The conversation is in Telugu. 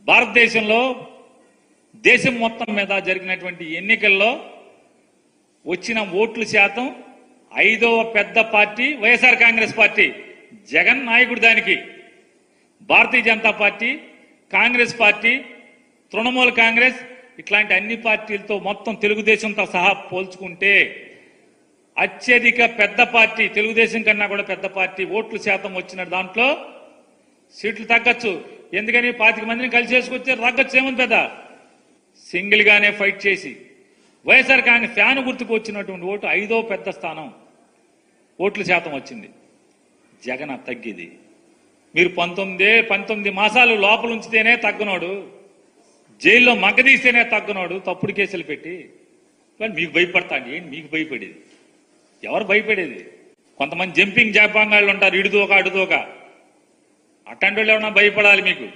భారతదేశంలో దేశం మొత్తం మీద జరిగినటువంటి ఎన్నికల్లో వచ్చిన ఓట్ల శాతం 5వ పెద్ద పార్టీ వైఎస్ఆర్ కాంగ్రెస్ పార్టీ. జగన్ నాయకుడు దానికి. భారతీయ జనతా పార్టీ, కాంగ్రెస్ పార్టీ, తృణమూల కాంగ్రెస్ ఇట్లాంటి అన్ని పార్టీలతో మొత్తం తెలుగుదేశంతో సహా పోల్చుకుంటే అత్యధిక పెద్ద పార్టీ, తెలుగుదేశం కన్నా కూడా పెద్ద పార్టీ ఓట్ల శాతం వచ్చిన దాంట్లో సీట్లు తగ్గచ్చు. ఎందుకని 25 మందిని కలిసి చేసుకొచ్చే తగ్గచ్చు, ఏముంది పెద్ద. సింగిల్ గానే ఫైట్ చేసి వైఎస్ఆర్ కాంగ్రెస్ ఫ్యాన్ గుర్తుకు వచ్చినటువంటి ఓటు 5వ పెద్ద స్థానం ఓట్ల శాతం వచ్చింది. జగన్ తగ్గిది. మీరు 19 మాసాలు లోపల ఉంచితేనే తగ్గనోడు, జైల్లో మగ్గదీస్తేనే తగ్గనోడు, తప్పుడు కేసులు పెట్టి మీకు భయపడతాండి. ఏంటి మీకు భయపడేది? ఎవరు భయపడేది? కొంతమంది జంపింగ్ జాపాంగాళ్ళు ఉంటారు, ఇడుదోక అడుదోక. అట్లాంటి వాళ్ళు ఏమన్నా భయపడాలి మీకు?